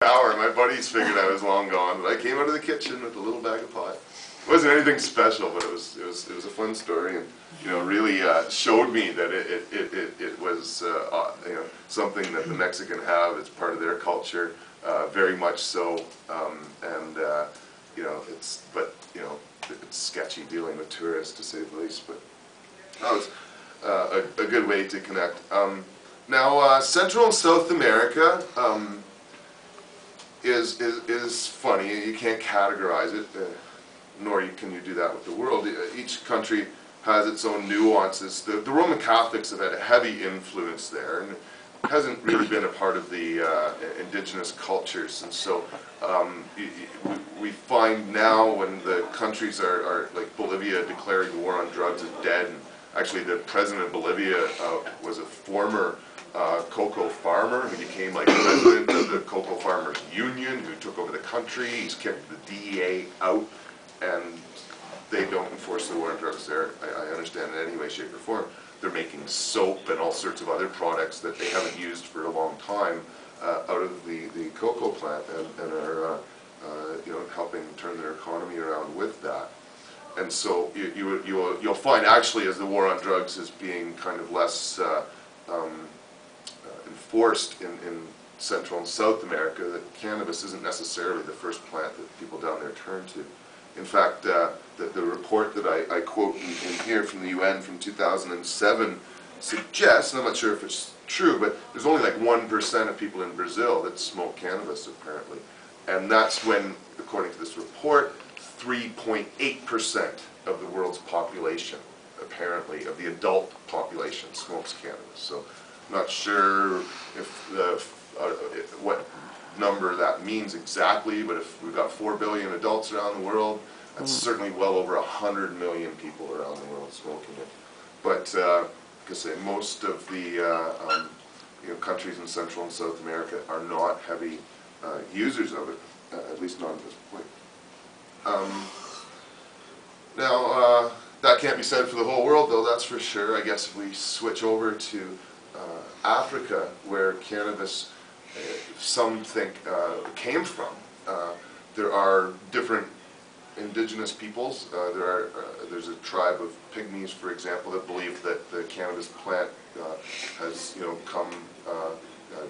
Hour, my buddies figured I was long gone, but I came out of the kitchen with a little bag of pot. It wasn't anything special, but it was a fun story, and really showed me that it was something that the Mexican have. It's part of their culture, very much so, and it's sketchy dealing with tourists, to say the least. But that was a good way to connect. Now, Central and South America. Is funny. You can't categorize it, nor can you do that with the world. Each country has its own nuances. The Roman Catholics have had a heavy influence there, and it hasn't really been a part of the indigenous cultures. And so we find now when the countries are like Bolivia declaring war on drugs is dead, and actually the president of Bolivia was a former cocoa farmer who became like president of the Cocoa Farmers Union, who took over the country. He's kicked the DEA out, and they don't enforce the war on drugs there, I understand, in any way, shape, or form. They're making soap and all sorts of other products that they haven't used for a long time out of the cocoa plant, and are helping turn their economy around with that. And so you'll find actually as the war on drugs is being kind of less enforced in Central and South America, that cannabis isn't necessarily the first plant that people down there turn to. In fact, the report that I quote in here from the UN from 2007 suggests, and I'm not sure if it's true, but there's only like 1% of people in Brazil that smoke cannabis, apparently. And that's when, according to this report, 3.8% of the world's population, apparently, of the adult population smokes cannabis. So I'm not sure if what number that means exactly, but if we've got 4 billion adults around the world, that's certainly well over 100 million people around the world smoking it. But like I say, most of the countries in Central and South America are not heavy users of it, at least not at this point. Now, that can't be said for the whole world, though, that's for sure. I guess if we switch over to Africa, where cannabis, some think, came from, there are different indigenous peoples. There's a tribe of pygmies, for example, that believe that the cannabis plant has come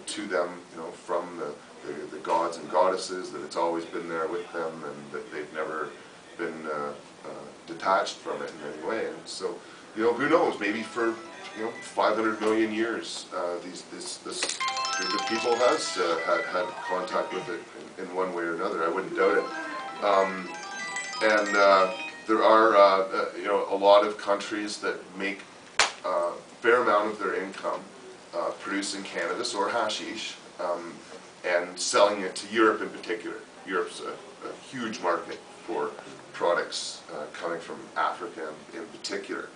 to them from the gods and goddesses, that it's always been there with them, and that they've never been detached from it in any way. And so, who knows? Maybe for 500 million years, this group of people has had contact with it in one way or another. I wouldn't doubt it. There are a lot of countries that make a fair amount of their income producing cannabis or hashish and selling it to Europe in particular. Europe's a huge market for products coming from Africa in particular.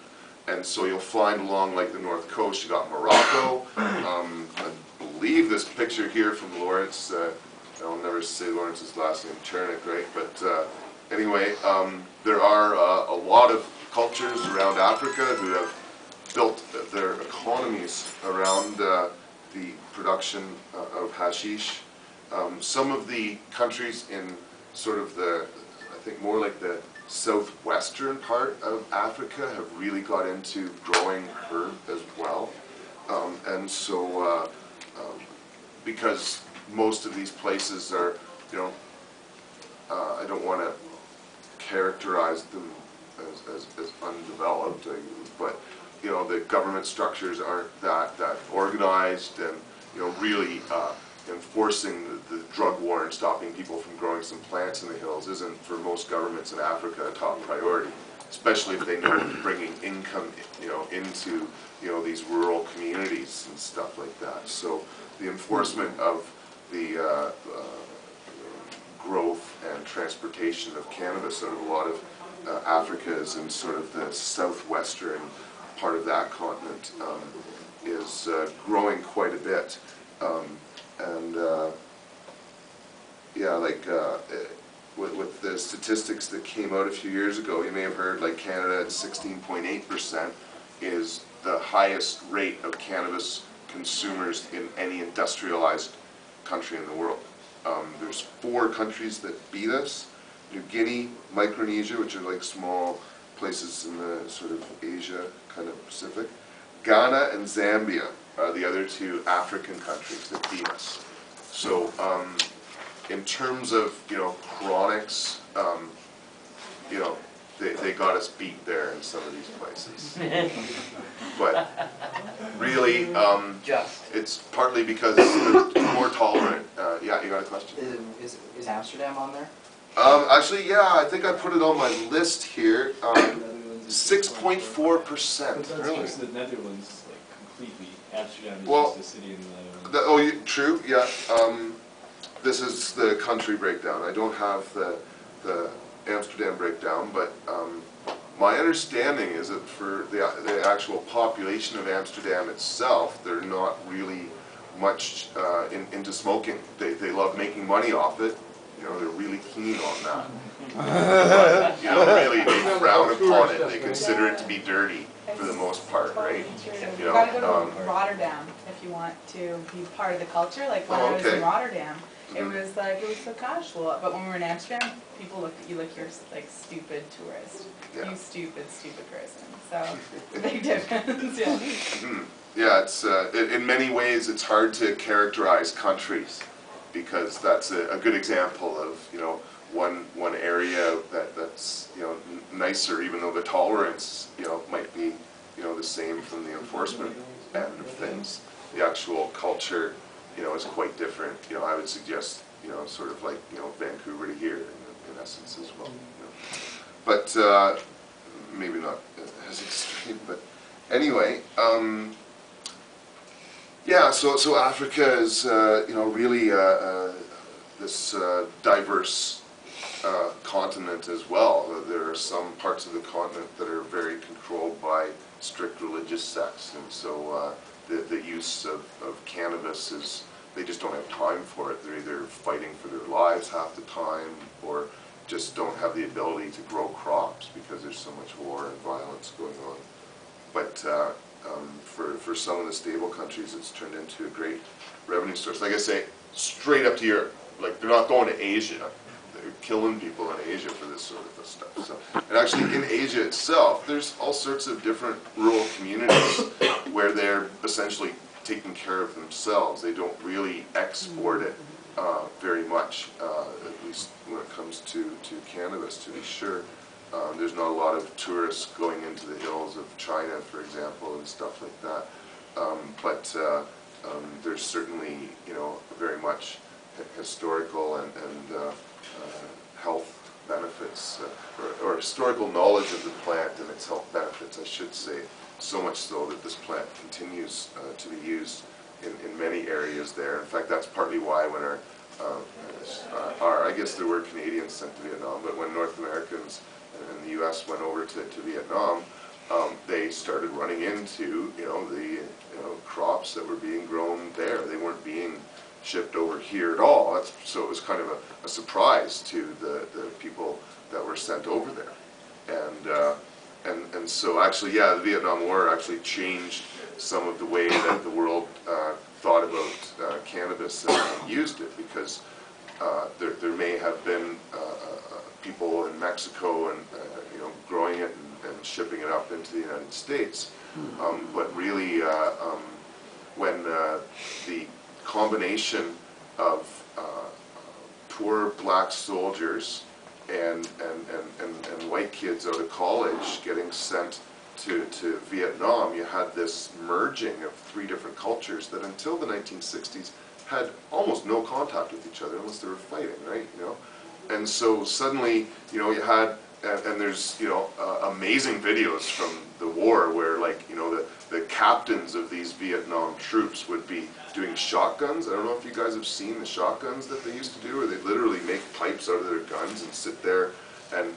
And so you'll find along like the north coast, you got Morocco. I believe this picture here from Lawrence, I'll never say Lawrence's last name, Chernick, right? But anyway, there are a lot of cultures around Africa who have built their economies around the production of hashish. Some of the countries in sort of I think more like the southwestern part of Africa have really got into growing herb as well. And so because most of these places are, I don't want to characterize them as undeveloped, but the government structures aren't that organized, and really enforcing the drug war and stopping people from growing some plants in the hills isn't for most governments in Africa a top priority, especially if they know bringing income into these rural communities and stuff like that. So the enforcement of the growth and transportation of cannabis out of a lot of Africa is in sort of the southwestern part of that continent is growing quite a bit. With the statistics that came out a few years ago, you may have heard like Canada at 16.8% is the highest rate of cannabis consumers in any industrialized country in the world. there's 4 countries that beat us: New Guinea, Micronesia, which are like small places in the sort of Asia, kind of Pacific. Ghana and Zambia are the other 2 African countries that beat us. So in terms of, chronics, they got us beat there in some of these places. But really, it's partly because they're more tolerant. Yeah, you got a question? Is Amsterdam on there? Actually, yeah, I think I put it on my list here. 6.4%. Really? Just the Netherlands, like completely. Amsterdam is Well, just a city in the Netherlands. True, yeah. This is the country breakdown. I don't have the Amsterdam breakdown, but my understanding is that for the actual population of Amsterdam itself, they're not really much into smoking. They love making money off it. They're really keen on that. But, really, they frown upon it. They consider it to be dirty for the most part, right? You gotta go to Rotterdam if you want to be part of the culture. Like when I was in Rotterdam, it was so casual. But when we were in Amsterdam, people looked at you like you're like stupid tourist. You stupid person. So it's a big difference. Yeah. Yeah, it's in many ways it's hard to characterize countries, because that's a good example of one area that's nicer, even though the tolerance might be the same from the enforcement end of things. The actual culture is quite different. I would suggest sort of like Vancouver to here in essence as well. But maybe not as extreme. But anyway. Yeah, so Africa is, really this diverse continent as well. There are some parts of the continent that are very controlled by strict religious sects, and so the use of cannabis is, they just don't have time for it. They're either fighting for their lives half the time, or just don't have the ability to grow crops because there's so much war and violence going on. But for some of the stable countries, it's turned into a great revenue source. Like I say, straight up to Europe. Like, they're not going to Asia. They're killing people in Asia for this sort of stuff. So, and actually, in Asia itself, there's all sorts of different rural communities where they're essentially taking care of themselves. They don't really export it very much, at least when it comes to cannabis, to be sure. There's not a lot of tourists going into the hills of China, for example, and stuff like that. But there's certainly, very much historical and health benefits, or historical knowledge of the plant and its health benefits, I should say. So much so that this plant continues to be used in many areas there. In fact, that's partly why when I guess there were Canadians sent to Vietnam, but when North Americans and the U.S. went over to Vietnam, they started running into the crops that were being grown there. They weren't being shipped over here at all. So it was kind of a surprise to the people that were sent over there. And so actually, yeah, the Vietnam War actually changed some of the way that the world thought about cannabis and used it, because there may have been people in Mexico and growing it and shipping it up into the United States, but really when the combination of poor black soldiers and white kids out of college getting sent to Vietnam, you had this merging of 3 different cultures that until the 1960s had almost no contact with each other unless they were fighting, right? And so suddenly, you had, and there's, amazing videos from the war where, like, the captains of these Vietnam troops would be doing shotguns. I don't know if you guys have seen the shotguns that they used to do, where they literally make pipes out of their guns and sit there and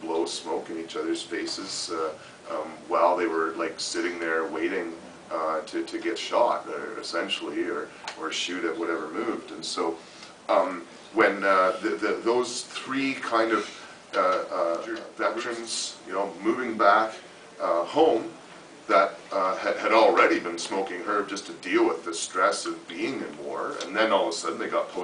blow smoke in each other's faces while they were, like, sitting there waiting to get shot, essentially, or shoot at whatever moved. And so when those 3 kind of veterans, moving back home, that had already been smoking herb just to deal with the stress of being in war, and then all of a sudden they got post